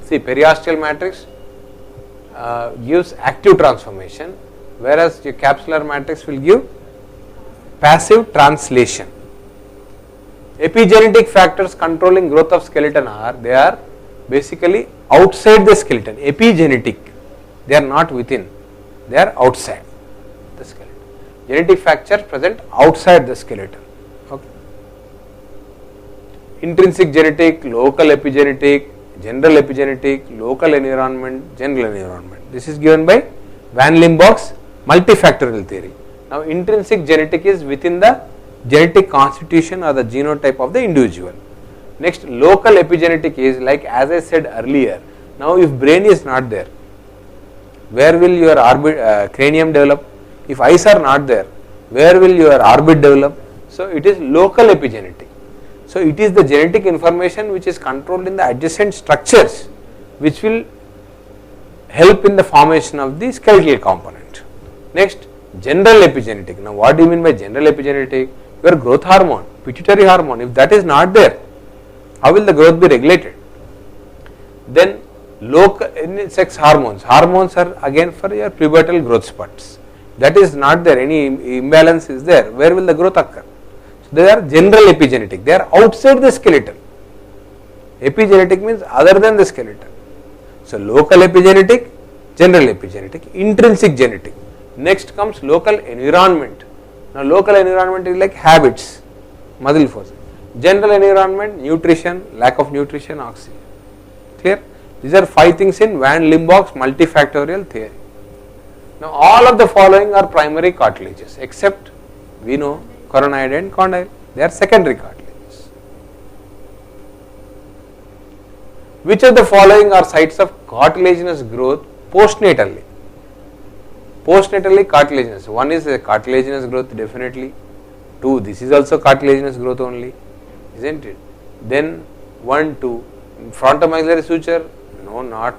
Speaker 1: See, periosteal matrix gives active transformation, whereas your capsular matrix will give passive translation. Epigenetic factors controlling growth of skeleton are, they are basically outside the skeleton. Epigenetic, they are not within, they are outside the skeleton. Genetic factors present outside the skeleton. Okay. Intrinsic genetic, local epigenetic, general epigenetic, local environment, general environment. This is given by Van Limburg's multifactorial theory. Now intrinsic genetic is within the genetic constitution or the genotype of the individual. Next, local epigenetic is like as I said earlier. Now if brain is not there, where will your cranium develop? If eyes are not there, where will your orbit develop? So it is local epigenetic. So it is the genetic information which is controlled in the adjacent structures which will help in the formation of the skeletal component. Next, general epigenetic. Now what do you mean by general epigenetic? Your growth hormone, pituitary hormone, if that is not there, how will the growth be regulated? Then local sex hormones. Hormones are again for your pubertal growth spurts. That is not there, any imbalance is there, where will the growth occur? So they are general epigenetic, they are outside the skeleton. Epigenetic means other than the skeleton. So local epigenetic, general epigenetic, intrinsic genetic. Next comes local environment. Now local environment is like habits, muscle force. General environment, nutrition, lack of nutrition, oxygen. Clear? These are 5 things in Van Limburg's multifactorial theory. Now all of the following are primary cartilages except we know coronoid and condyle, they are secondary cartilages. Which of the following are sites of cartilaginous growth postnatally? Postnatally cartilaginous. One is a cartilaginous growth definitely. 2, this is also cartilaginous growth only, isn't it? Then 1, 2, frontomaxillary suture, no, not.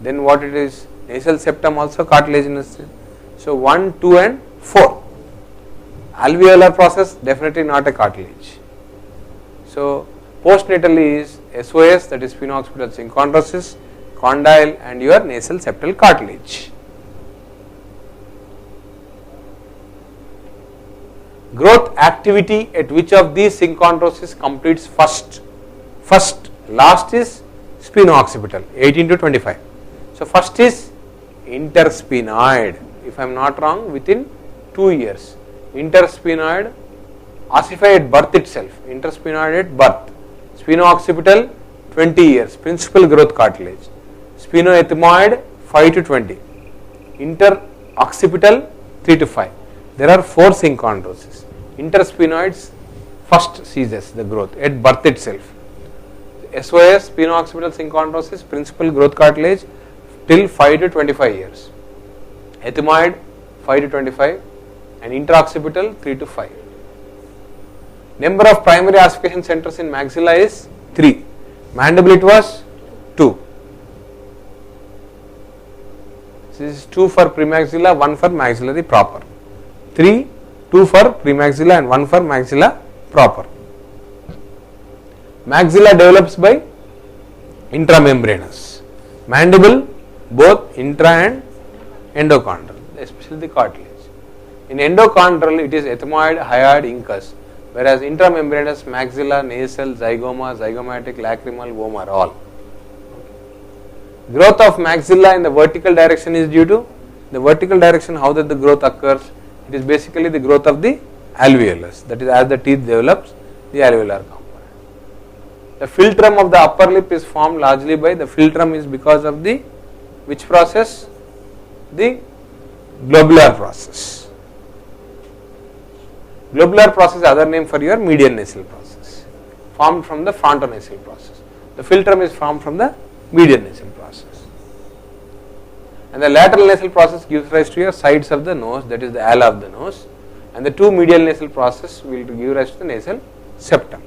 Speaker 1: Then what it is? Nasal septum also cartilaginous. So 1, 2 and 4. Alveolar process definitely not a cartilage. So postnatally is SOS, that is sphenooccipital synchondrosis, condyle and your nasal septal cartilage. Growth activity at which of these synchondrosis completes first? Last is sphenooccipital, 18 to 25. So first is intersphenoid, if I am not wrong, within 2 years. Intersphenoid ossify at birth itself, intersphenoid at birth. Sphenooccipital 20 years, principal growth cartilage. Sphenoethmoid 5 to 20. Interoccipital 3 to 5. There are 4 synchondroses. Intersphenoids first ceases the growth at birth itself. SOS, sphenooccipital synchondrosis, principal growth cartilage till 5 to 25 years. Ethmoid 5 to 25 and interoccipital 3 to 5. Number of primary ossification centers in maxilla is 3. Mandible it was 2. This is 2 for premaxilla, 1 for maxillary proper. 3, 2 for premaxilla and 1 for maxilla proper. Maxilla develops by intramembranous. Mandible both intra and endochondral, especially the cartilage. In endochondral it is ethmoid, hyoid, incus, whereas intramembranous maxilla, nasal, zygoma, zygomatic, lacrimal, vomer all. Growth of maxilla in the vertical direction is due to the vertical direction. How that the growth occurs? It is basically the growth of the alveolus, that is as the teeth develops the alveolar component. The philtrum of the upper lip is formed largely by the philtrum is because of the which process? The globular process. Globular process is other name for your median nasal process, formed from the frontonasal process. The philtrum is formed from the median nasal process. And the lateral nasal process gives rise to your sides of the nose, that is the ala of the nose, and the two medial nasal process will give rise to the nasal septum.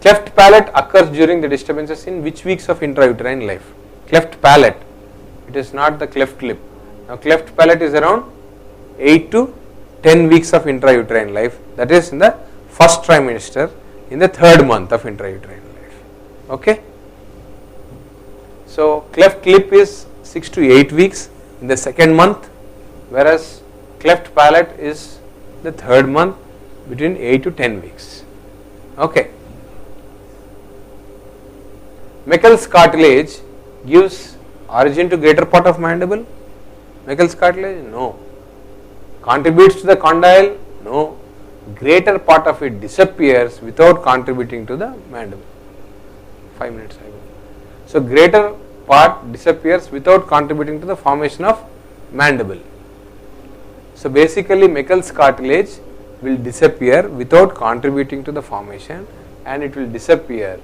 Speaker 1: Cleft palate occurs during the disturbances in which weeks of intrauterine life? Cleft palate, it is not the cleft lip. Now cleft palate is around 8 to 10 weeks of intrauterine life, that is in the first trimester, in the third month of intrauterine life. Okay. So cleft lip is 6 to 8 weeks in the second month, whereas cleft palate is the third month between 8 to 10 weeks. Okay. Meckel's cartilage gives origin to greater part of mandible. Meckel's cartilage? No. Contributes to the condyle? No. Greater part of it disappears without contributing to the mandible. 5 minutes ago. So greater part disappears without contributing to the formation of mandible. So basically Meckel's cartilage will disappear without contributing to the formation, and it will disappear.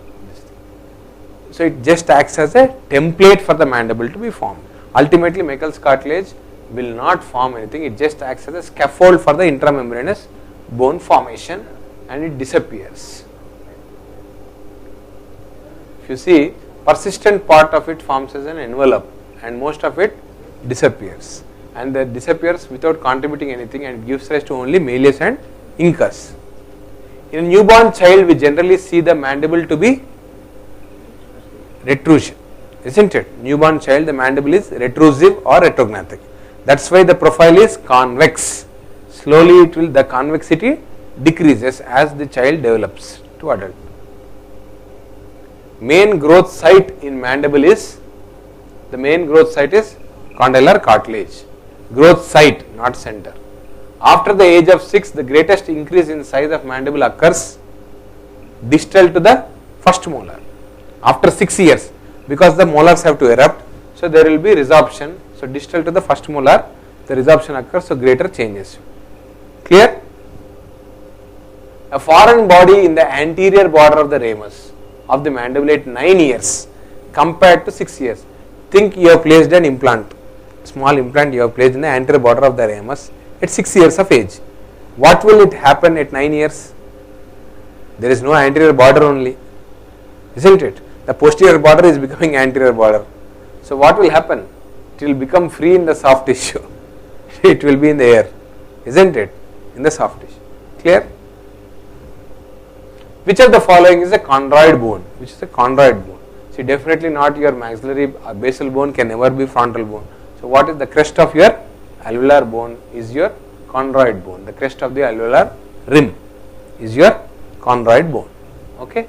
Speaker 1: So it just acts as a template for the mandible to be formed. Ultimately Meckel's cartilage will not form anything, it just acts as a scaffold for the intramembranous bone formation, and it disappears. If you see, persistent part of it forms as an envelope and most of it disappears, and that disappears without contributing anything and gives rise to only malleus and incus. In a newborn child we generally see the mandible to be retrusion, isn't it? Newborn child, the mandible is retrusive or retrognathic. That's why the profile is convex. Slowly the convexity decreases as the child develops to adult. Main growth site in mandible is, the main growth site is condylar cartilage. Growth site, not center. After the age of 6, the greatest increase in size of mandible occurs distal to the first molar. After 6 years, because the molars have to erupt, so there will be resorption. So distal to the first molar, the resorption occurs, so greater changes. Clear? A foreign body in the anterior border of the ramus of the mandible at 9 years compared to 6 years. Think you have placed an implant, small implant you have placed in the anterior border of the ramus at 6 years of age. What will it happen at 9 years? There is no anterior border only, isn't it? The posterior border is becoming anterior border. So what will happen? It will become free in the soft tissue. It will be in the air, isn't it? In the soft tissue. Clear? Which of the following is a chondroid bone? Which is a chondroid bone? See, definitely not your maxillary basal bone, can never be frontal bone. So what is the crest of your alveolar bone is your chondroid bone. The crest of the alveolar rim is your chondroid bone. Okay.